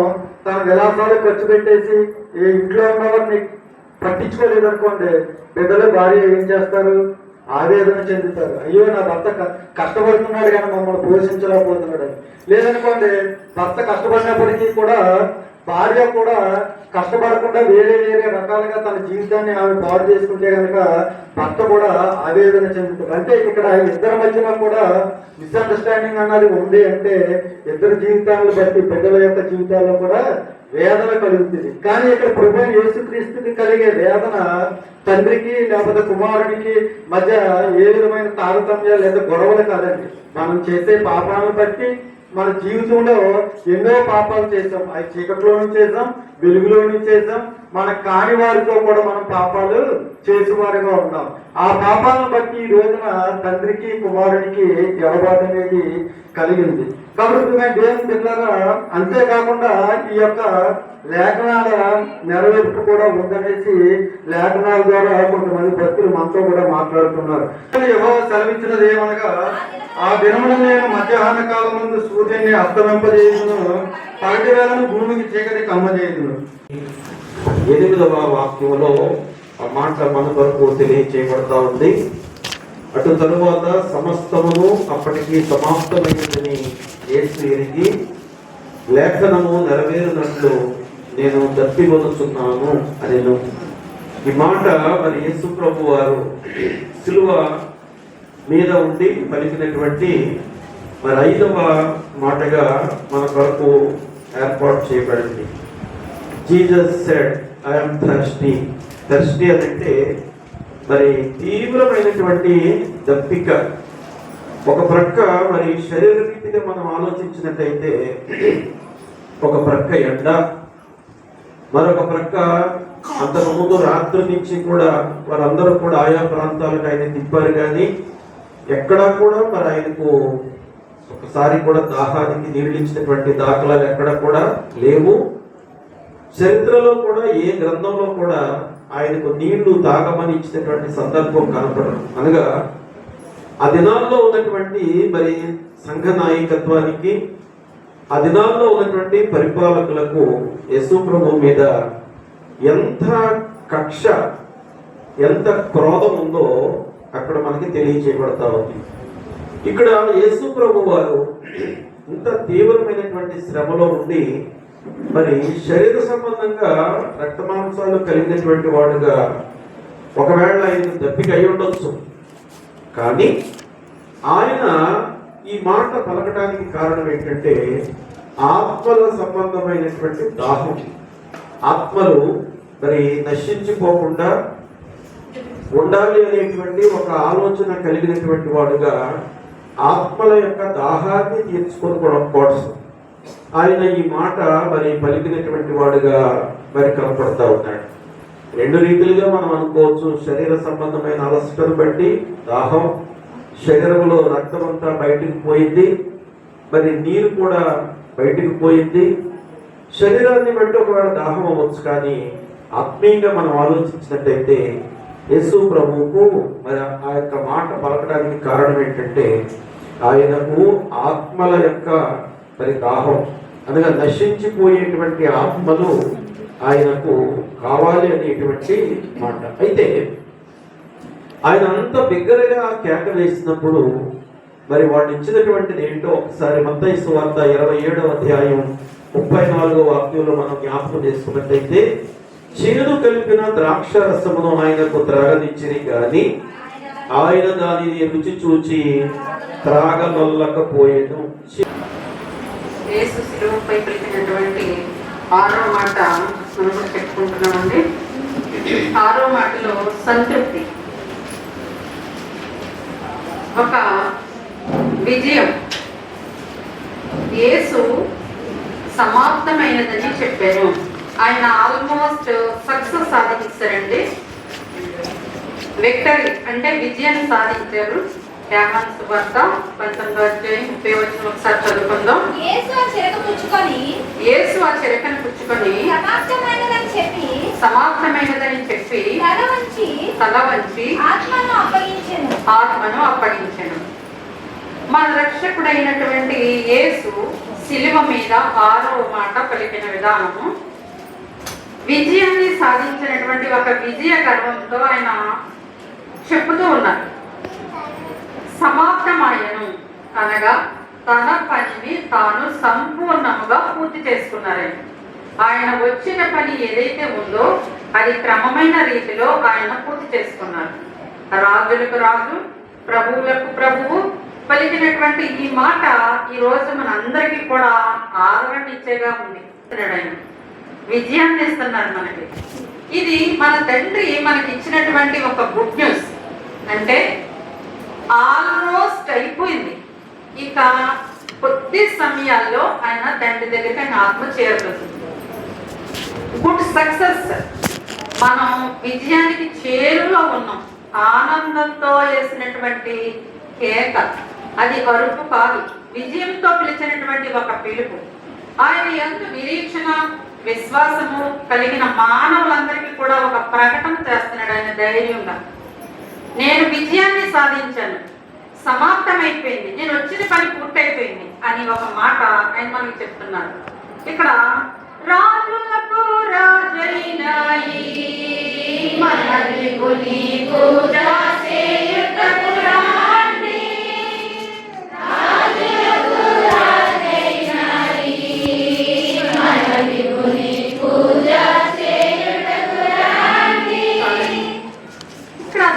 తన విలాసాలు ఖర్చు పెట్టేసి ఇంట్లో ఉన్నవారిని పట్టించుకోలేదు అనుకోండి, బిడ్డలు భార్య ఏం చేస్తారు? ఆవేదన చెందుతారు. అయ్యో నా భర్త కష్టపడుతున్నాడు కానీ మమ్మల్ని పోషించలేకపోతున్నాడు. లేదనుకోండి, భర్త కష్టపడినప్పటికీ కూడా భార్య కూడా కష్టపడకుండా వేరే వేరే రకాలుగా తన జీవితాన్ని ఆమె పాడు చేసుకుంటే కనుక భర్త కూడా ఆవేదన చెందుతుంది. అంటే ఇక్కడ ఇద్దరి మధ్యన కూడా మిస్అండర్స్టాండింగ్ అన్నది ఉంది. అంటే ఇద్దరు జీవితాలను బట్టి బిడ్డల యొక్క జీవితాల్లో కూడా వేదన కలుగుతుంది. కానీ ఇక్కడ ప్రభువైన యేసుక్రీస్తుకి కలిగే వేదన తండ్రికి లేకపోతే కుమారుడికి మధ్య ఏ విధమైన తారతమ్యాలు లేదా గొడవలు కాదండి. మనం చేసే పాపాలను బట్టి మన జీవితంలో ఎన్నో పాపాలు చేసాం. అవి చీకట్లోనూ చేసాం, వెలుగులోనూ చేసాం. మన కాని వారితో కూడా మనం పాపాలు చేసేవారిగా ఉన్నాం. ఆ పాపాలను బట్టి ఈ రోజున తండ్రికి కుమారుడికి ఎడబాటు అనేది కలిగింది. కాబట్టి మేము దేవుని బిడ్డలారా, అంతేకాకుండా ఈ యొక్క లేఖనాల నెరవేర్పు కూడా ఉందనేసి లేఖనాల ద్వారా కొంతమంది భక్తులు మనతో కూడా మాట్లాడుతున్నారు. యెహోవా సెలవిచ్చినది ఏమనగా, ఆ దినమున నేను మధ్యాహ్న కాలం ముందు సూర్యుని అస్తమింపజేయుదును, పగటి వేళను భూమికి చీకటి కమ్మజేయుదును. 8వ వాక్యంలో ఆ మాట మన వరకు తెలియచేయబడతా ఉంది. అటు తరువాత సమస్తమును అప్పటికి సమాప్తమైనదని యేసు ఎరిగి, లేఖనము నెరవేరినట్లు నేను దప్పికొనుచున్నాను అనేను. ఈ మాట మరి యేసు ప్రభు వారు సిలువ మీద ఉండి పలికినటువంటి మరి 5వ మాటగా మన కొరకు ఏర్పాటు చేయబడింది. Jesus said, I am thirsty. Thirsty అంటే మరి తీవ్రమైనటువంటి దప్పిక. ఒక ప్రక్క మరి శరీర రీతిగా మనం ఆలోచించినట్టయితే ఒక ప్రక్క ఎండ, మరొక ప్రక్క అంతకు ముందు రాత్రి నుంచి కూడా వారందరూ కూడా ఆయా ప్రాంతాలకు ఆయన తిప్పారు, కానీ ఎక్కడా కూడా మరి ఆయనకు ఒకసారి కూడా దాహానికి నీళ్ళు ఇచ్చినటువంటి దాఖలాలు ఎక్కడ కూడా లేవు. చరిత్రలో కూడా ఏ గ్రంథంలో కూడా ఆయనకు నీళ్లు తాగమని ఇచ్చినటువంటి సందర్భం కనపడదు. అనగా ఆ దినాల్లో ఉన్నటువంటి మరి సంఘ నాయకత్వానికి, ఆ దినాల్లో ఉన్నటువంటి పరిపాలకులకు యేసు ప్రభు మీద ఎంత కక్ష, ఎంత క్రోధం ఉందో అక్కడ మనకి తెలియచేయబడతా ఉంది. ఇక్కడ యేసు ప్రభు వారు ఇంత తీవ్రమైనటువంటి శ్రమలో ఉండి మరి శరీర సంబంధంగా రక్త మాంసాలు కలిగినటువంటి వాడుగా ఒకవేళ ఆయన దప్పిక అయి ఉండొచ్చు, కానీ ఆయన ఈ మాట పలకడానికి కారణం ఏంటంటే ఆత్మల సంబంధమైనటువంటి దాహం. ఆత్మలు మరి నశించిపోకుండా ఉండాలి అనేటువంటి ఒక ఆలోచన కలిగినటువంటి వాడుగా ఆత్మల యొక్క దాహాన్ని తీర్చుకోవడం కోసం ఆయన ఈ మాట మరి పలికినటువంటి వాడుగా మరి కనపడతా ఉన్నాడు. 2 రీతిలుగా మనం అనుకోవచ్చు. శరీర సంబంధమైన అలసటను బట్టి దాహం, శరీరంలో రక్తం అంతా బయటికి పోయింది, మరి నీరు కూడా బయటికి పోయింది. శరీరాన్ని బట్టి ఒకవేళ దాహం అవ్వచ్చు, కానీ ఆత్మీయంగా మనం ఆలోచించినట్టయితే యేసు ప్రభువుకు మరి ఆ యొక్క మాట పలకడానికి కారణం ఏంటంటే ఆయనకు ఆత్మల యొక్క మరి దాహం, అనగా నశించిపోయేటువంటి ఆత్మలు ఆయనకు కావాలి అనేటువంటి మాట. అయితే ఆయన అంత బిగ్గరగా కేక వేసినప్పుడు మరి వాళ్ళు ఇచ్చినటువంటిది ఏంటో ఒకసారి మత్తయి సువార్త 27వ అధ్యాయం 34వ వాక్యంలో మనం జ్ఞాపకం చేసుకున్నట్లయితే, చేదు కలిపిన ద్రాక్ష రసమును ఆయనకు త్రాగనిచ్చిరి గాని ఆయన దానిని రుచి చూచి త్రాగనొల్లకపోయేను. యేసు శిలువపై పలికినటువంటి 6వ మాట మనం కూడా చెప్పుకుంటున్నామండి. 6వ మాటలో సంతృప్తి, ఒక విజయం. యేసు సమాప్తమైనదని చెప్పాను. ఆయన ఆల్మోస్ట్ సక్సెస్ సాధించారండి. విక్టరీ అంటే విజయాన్ని సాధించారు. యోహాను సువార్త 19వ అధ్యాయం 30వ వచనం ఒకసారి చదువుకుందాం. యేసు ఆ చిరక పుచ్చుకొని చిరకను పుచ్చుకొని సమాప్తమైనదని చెప్పి తల వంచి ఆత్మను అప్పగించెను. మన రక్షకుడైనటువంటి యేసు శిలువ మీద 6వ మాట పలికిన విధానము విజయాన్ని సాధించినటువంటి ఒక విజయ గర్వంతో ఆయన చెప్పుతూ ఉన్నారు. సమాప్తమాయను అనగా తన పనిని తాను సంపూర్ణముగా పూర్తి చేసుకున్నారని. ఆయన వచ్చిన పని ఏదైతే ఉందో అది క్రమమైన రీతిలో ఆయన పూర్తి చేసుకున్నారు. రాజులకు రాజు, ప్రభువులకు ప్రభువు పలికినటువంటి ఈ మాట ఈ రోజు మన అందరికీ కూడా ఆదరణిచ్చేగా ఉంది. ఆయన విజయాన్ని ఇస్తున్నారు మనకి. ఇది మన తండ్రి మనకి ఇచ్చినటువంటి ఒక గుడ్ న్యూస్. అంటే ఆల్మోస్ట్ అయిపోయింది, ఇక కొద్ది సమయాల్లో ఆయన తండ్రి దగ్గరికి ఆయన ఆత్మ చేరగలుగుతుంది. గుడ్ సక్సెస్, మనం విజయానికి చేరులో ఉన్నాం. ఆనందంతో వేసినటువంటి కేక, అది అరుపు కాదు, విజయంతో పిలిచినటువంటి ఒక పిలుపు. ఆయన యందు నిరీక్షణ విశ్వాసము కలిగిన మానవులందరికీ కూడా ఒక ప్రకటన చేస్తున్నాడు. ఆయన ధైర్యంగా, నేను విజయాన్ని సాధించాను, సమాప్తమైపోయింది, నేను వచ్చిన పని పూర్తయిపోయింది అని ఒక మాట ఆయన మనకి చెప్తున్నారు. ఇక్కడ రాజులకు రాజైన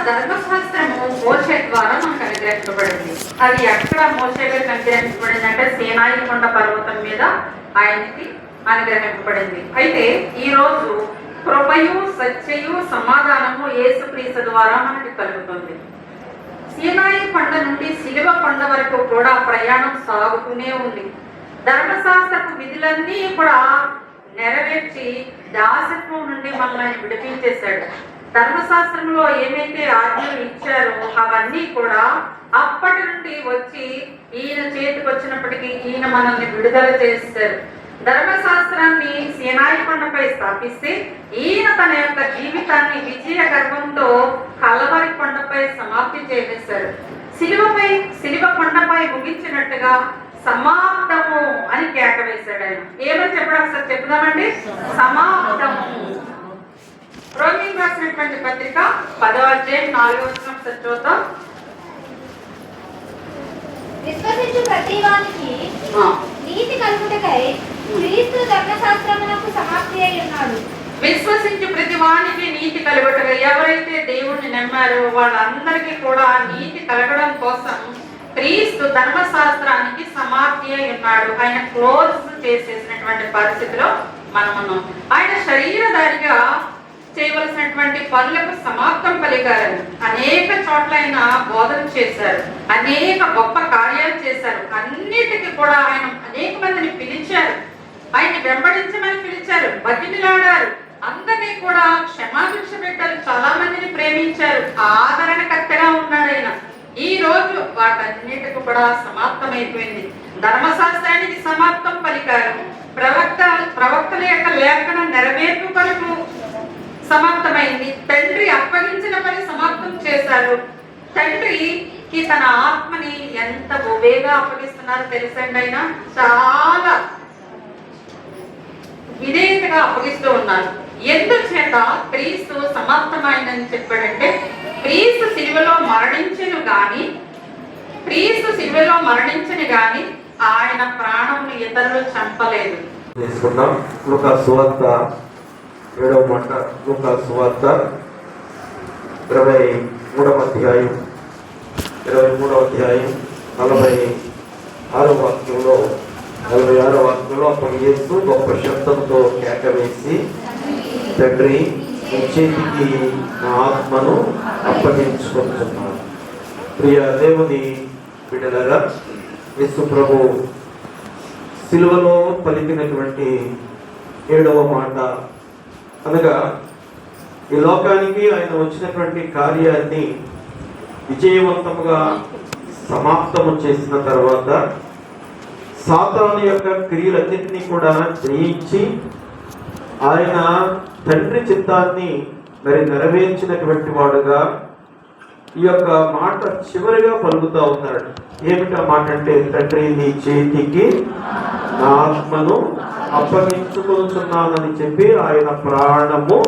ధర్మశాస్త్రము మోషే ద్వారా మనకు అనుగ్రహించబడింది. అది ఎక్కడ మోషే గారికి అనుగ్రహించబడింది అంటే సీనాయి కొండ పర్వతం మీద ఆయనకి అనుగ్రహించబడింది. అయితే ఈ రోజు కృపయు సత్యయు సమాధానము యేసుక్రీస్తు ద్వారా మనకి కలుగుతుంది. సీనాయి కొండ నుండి సిలువ కొండ వరకు కూడా ప్రయాణం సాగుతూనే ఉంది. ధర్మశాస్త్రపు విధులన్నీ కూడా నెరవేర్చి దాసత్వం నుండి మనల్ని విడిపించేశాడు. ధర్మశాస్త్రంలో ఏమైతే ఆజ్ఞలు ఇచ్చారో అవన్నీ కూడా అప్పటి నుండి వచ్చి ఈయన చేతికి వచ్చినప్పటికీ ఈయన మనల్ని విడుదల చేశారు. ధర్మశాస్త్రాన్ని సీనాయి కొండపై స్థాపిస్తే ఈయన తన యొక్క జీవితాన్ని విజయ గర్వంతో కల్వరి కొండపై సమాప్తి చేసేశారు. సిలువ కొండపై ముగించినట్టుగా సమాప్తము అని కేక వేశాడు. ఆయన ఏమని చెప్పడం ఒకసారి చెప్దామండి. సమాప్తము. రోమిలకు రాసినటువంటి పత్రిక 10వ అధ్యాయం 4వ వచనం చూద్దాం. విశ్వసించు ప్రతివానికి నీతి కలుగుటకై క్రీస్తు ధర్మశాస్త్రమునకు సమాప్తి అయి ఉన్నాడు. విశ్వసించు ప్రతి వానికి నీతి కలుగుటగా, ఎవరైతే దేవుణ్ణి నమ్మారో వాళ్ళందరికీ కూడా నీతి కలగడం కోసం క్రీస్తు ధర్మశాస్త్రానికి సమాప్తి అయి ఉన్నాడు. ఆయన క్లోజ్ చేసేసినటువంటి పరిస్థితిలో మనం ఉన్నాం. ఆయన శరీరధారిగా చేయవలసినటువంటి పనులకు సమాప్తం పలికారు. అనేక చోట్ల ఆయన బోధన చేశారు, అనేక గొప్ప కార్యాలు చేశారు. అన్నిటికీ కూడా ఆయన అనేక మందిని పిలిచారు, ఆయన వెంబడించమని పిలిచారు, బతిమిలాడారు. అందరినీ కూడా క్షమాభిక్ష పెట్టారు, చాలా మందిని ప్రేమించారు, ఆదరణకర్తగా ఉన్నాడు ఆయన. ఈ రోజు వాటన్నిటికీ కూడా సమాప్తమైపోయింది. ధర్మశాస్త్రానికి సమాప్తం పలికారు. ప్రవక్తల యొక్క లేఖన నెరవేర్పు కొరకు సమాప్తమైంది. తండ్రి అప్పగించిన పని సమాప్తం చేశారు. తండ్రికి తన ఆత్మని ఎంత ఉవేగా అప్పగిస్తున్నారో తెలుసండి. ఆయన చాలా విధేయతగా అప్పగిస్తూ ఉన్నారు. ఎందుచేత క్రీస్తు సమాప్తమైందని చెప్పాడంటే క్రీస్తు సిలువలో మరణించని గాని ఆయన ప్రాణములు ఇతరులు చంపలేదు. తీసుకుందాం. లూకాసు సువార్త 7వ మాట. లూకాసు సువార్త 23వ అధ్యాయం 46వ వాక్యంలో అప్పుడు యేసు గొప్ప శబ్దంతో కేక వేసి, తండ్రి నీ చేతికి నా ఆత్మను అప్పగించుకుంటున్నాను. ప్రియ దేవుని బిడ్డలారా, యేసు ప్రభు సిలువలో పలికినటువంటి 7వ మాట అనగా ఈ లోకానికి ఆయన వచ్చినటువంటి కార్యాన్ని విజయవంతముగా సమాప్తము చేసిన తర్వాత సాతాను యొక్క క్రియలన్నింటినీ కూడా జయించి ఆయన తండ్రి చిత్తాన్ని నెరవేర్చినటువంటి వాడుగా ఈ యొక్క మాట చివరిగా పలుకుతా ఉన్నాడు. ఏమిటా మాట అంటే, తండ్రి నీ చేతికి నా ఆత్మను అప్పగించుకుంటున్నానని చెప్పి ఆయన ప్రాణము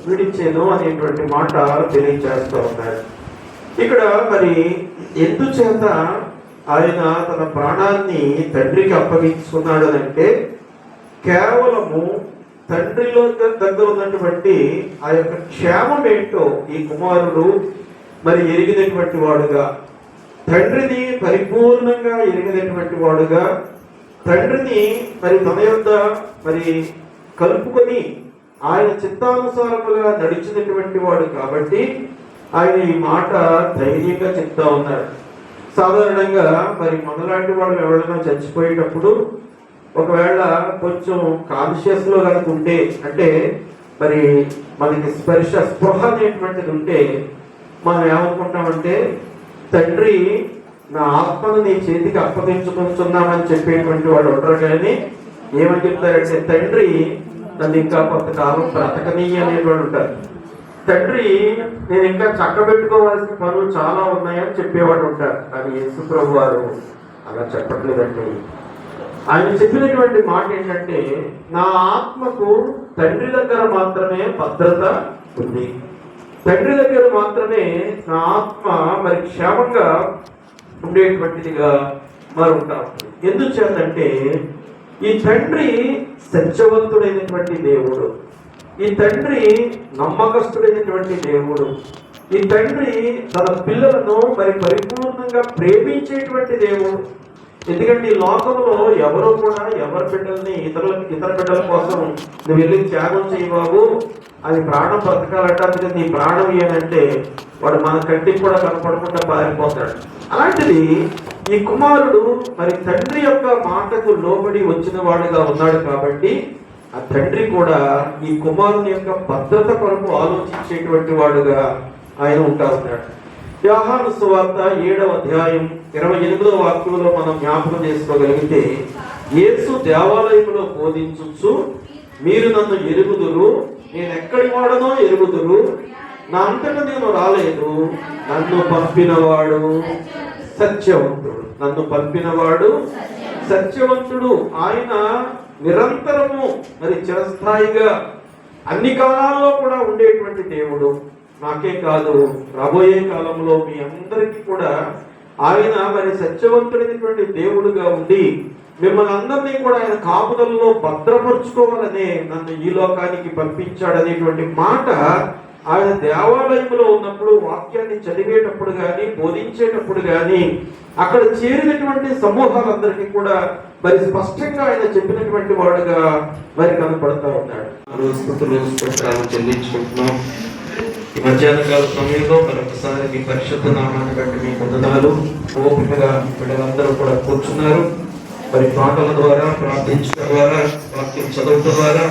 విడిచెను అనేటువంటి మాట తెలియజేస్తూ ఉన్నాడు. ఇక్కడ మరి ఎందుచేత ఆయన తన ప్రాణాన్ని తండ్రికి అప్పగించుకున్నాడు అంటే, కేవలము తండ్రిలో దగ్గర ఉన్నటువంటి ఆ యొక్క క్షేమం ఏంటో ఈ కుమారుడు మరి ఎరిగినటువంటి వాడుగా, తండ్రిని పరిపూర్ణంగా ఎరిగినటువంటి వాడుగా, తండ్రిని మరి తన యొక్క మరి కలుపుకొని ఆయన చిత్తానుసారముగా నడిచినటువంటి వాడు కాబట్టి ఆయన ఈ మాట ధైర్యంగా చెప్తా ఉన్నారు. సాధారణంగా మరి మనలాంటి వాళ్ళు ఎవరైనా చచ్చిపోయేటప్పుడు ఒకవేళ కొంచెం కాన్షియస్ లో కనుక ఉంటే, అంటే మరి మనకి స్పృహ అనేటువంటిది ఉంటే మనం ఏమనుకుంటామంటే, తండ్రి నా ఆత్మను నీ చేతికి అప్పగించుకుంటున్నామని చెప్పేటువంటి వాడు ఉంటారు. కానీ ఏమని చెప్తారంటే, తండ్రి నన్ను ఇంకా కొంతకాలం బ్రతకనీ అనేటువంటి ఉంటారు. తండ్రి నేను ఇంకా చక్కబెట్టుకోవాల్సిన పనులు చాలా ఉన్నాయని చెప్పేవాడు ఉంటారు. కానీ యేసు ప్రభు వారు అలా చెప్పట్లేదండి. ఆయన చెప్పినటువంటి మాట ఏంటంటే, నా ఆత్మకు తండ్రి దగ్గర మాత్రమే భద్రత ఉంది, తండ్రి దగ్గర మాత్రమే నా ఆత్మ మరి క్షేమంగా ఉండేటువంటిదిగా మరి ఉంటా ఉంటుంది. ఎందుచేతంటే ఈ తండ్రి సత్యవంతుడైనటువంటి దేవుడు, ఈ తండ్రి నమ్మకస్తుడైనటువంటి దేవుడు, ఈ తండ్రి తన పిల్లలను మరి పరిపూర్ణంగా ప్రేమించేటువంటి దేవుడు. ఎందుకంటే ఈ లోకంలో ఎవరు కూడా ఎవరి బిడ్డల్ని ఇతర బిడ్డల కోసం నువ్వు వెళ్ళి త్యాగం చేయి బాబు, అది ప్రాణం బ్రతకాలంటే నీ ప్రాణం ఏనంటే వాడు మన కంటికి కూడా కనపడకుండా పారిపోతాడు. అలాంటిది ఈ కుమారుడు మరి తండ్రి యొక్క మాటకు లోబడి వచ్చిన వాడుగా ఉన్నాడు కాబట్టి ఆ తండ్రి కూడా ఈ కుమారుని యొక్క భద్రత కొరకు ఆలోచించేటువంటి వాడుగా ఆయన ఉంటా ఉన్నాడు. యోహాను సువార్త 7వ అధ్యాయం 28వ వాక్యంలో మనం జ్ఞాపకం చేసుకోగలిగితే, యేసు దేవాలయంలో బోధించుచు, మీరు నన్ను ఎరుగుదురు, నేను ఎక్కడి వాడనో ఎరుగుదురు, నా అంతటా నేను రాలేదు, నన్ను పంపినవాడు సత్యవంతుడు, నన్ను పంపినవాడు సత్యవంతుడు. ఆయన నిరంతరము మరి చిరస్థాయిగా అన్ని కాలాల్లో కూడా ఉండేటువంటి దేవుడు. నాకే కాదు, రాబోయే కాలంలో మీ అందరికీ కూడా ఆయన మరి సత్యవంతుడైనటువంటి దేవుడుగా ఉండి మిమ్మల్ని అందరినీ కూడా ఆయన కాపుదలలో భద్రపరుచుకోవాలనే నన్ను ఈ లోకానికి పంపించాడనేటువంటి మాట ఆయన దేవాలయంలో ఉన్నప్పుడు వాక్యాన్ని చదివేటప్పుడు కానీ బోధించేటప్పుడు కానీ అక్కడ చేరినటువంటి సమూహాలందరికీ కూడా మరి స్పష్టంగా ఆయన చెప్పినటువంటి వాడుగా మరి కనపడతా ఉన్నాడు. చెల్లించుకుంటున్నాం. ఈ మధ్యాహ్న కాల సమయంలో మరొకసారి మీ పరిశుద్ధ నామాన్ని బట్టి మీ వందనాలు. ఓపికగా బిడ్డలందరూ కూడా కూర్చున్నారు. మరి పాటల ద్వారా, ప్రార్థించడం ద్వారా, వాక్యం చదవటం ద్వారా,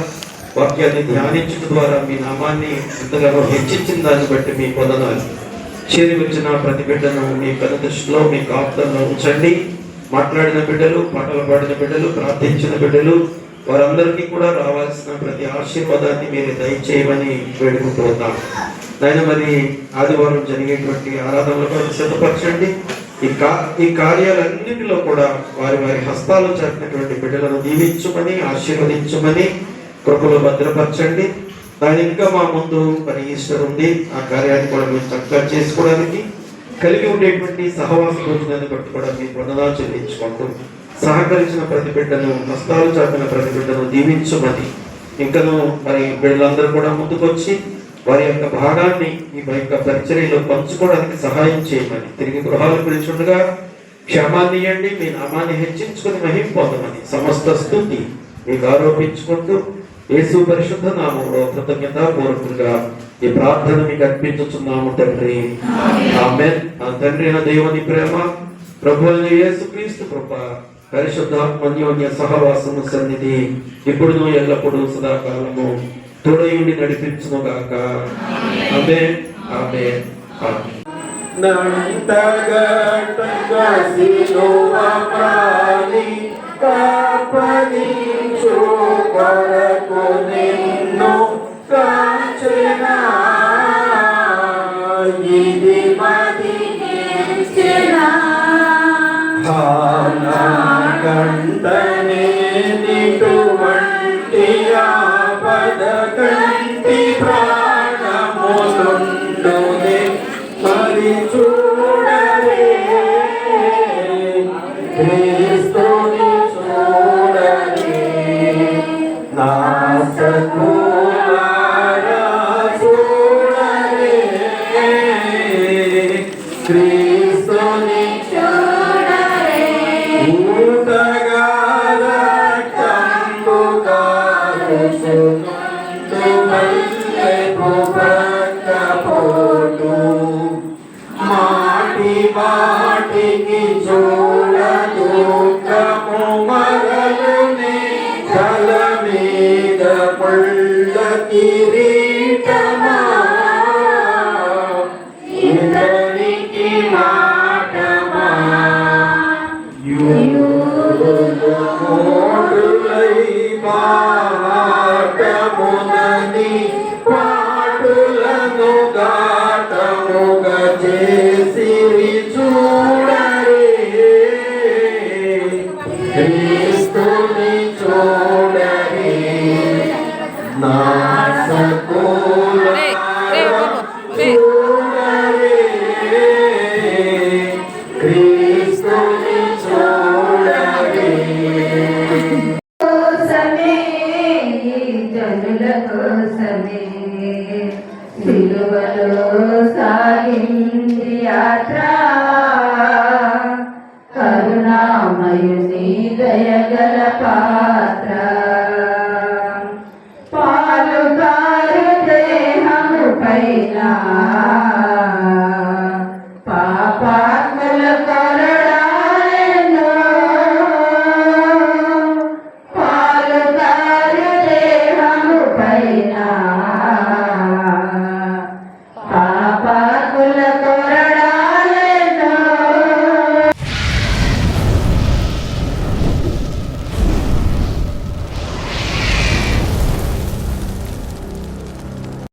వాక్యాన్ని ధ్యానించడం ద్వారా మీ నామాన్ని ఎంతగానో హెచ్చించిన దాన్ని బట్టి మీ వందనాలు. చేరి వచ్చిన ప్రతి బిడ్డను మీ కథ దృష్టిలో మీ కాపుదల్లో ఉంచండి. మాట్లాడిన బిడ్డలు, పాటలు పాడిన బిడ్డలు, ప్రార్థించిన బిడ్డలు, వారందరికీ కూడా రావాల్సిన ప్రతి ఆశీర్వాదాన్ని మీరు దయచేయమని వేడుకుంటూ ఉన్నాం. దాని మరి ఆదివారం జరిగేటువంటి ఆరాధనలకు సిద్ధపరచండి. ఈ కార్యాలన్నింటిలో కూడా వారి వారి హస్తాలు చేరినటువంటి బిడ్డలను దీవించమని, ఆశీర్వదించమని, కృపలో భద్రపరచండి. ఆయన ఇంకా మా ముందు మరి ఈస్టర్ ఉంది, ఆ కార్యాన్ని కూడా మేము చక్కగా చేసుకోవడానికి కలిగి ఉండేటువంటి సహవాస భోజనాన్ని బట్టి కూడా మీకు వందనాలు చెల్లించుకుంటూ సహకరించిన ప్రతి బిడ్డను, హస్తాలు చాపిన ప్రతి బిడ్డను దీవించమని, ఇంకను మరి బిడ్డలందరూ కూడా ముందుకొచ్చి వారి యొక్క భాగాన్ని ఈ యొక్క పరిచర్యలో పంచుకోవడానికి సహాయం చేయమని, తిరిగి గృహాలకు పిలుచుండగా క్షేమాన్ని ఇవ్వండి, మీ నామాన్ని హెచ్చించుకుని మహిమ పొందమని సమస్త స్తుతి మీకు ఆరోపించుకుంటూ యేసు పరిశుద్ధ నామంలో కృతజ్ఞతాపూర్వకంగా ఈ ప్రార్థన మీకు అర్పించుచున్నాము తండ్రి. ఆమేన్. ఆ తండ్రి అయిన దేవుని ప్రేమ, ప్రభు అయిన యేసుక్రీస్తు కృప, పరిశుద్ధాత్మ అన్యోన్య సహవాసము సన్నిధి ఇప్పుడును ఎల్లప్పుడూ సదాకాలము తోడయుండి నడిపించును గాక. ఆమేన్. ఆమేన్. ఆమేన్. నంతగట్టగా సిలువ ప్రాణి కాపనించు కొరకు నిన్ను కాంచెనా ఇది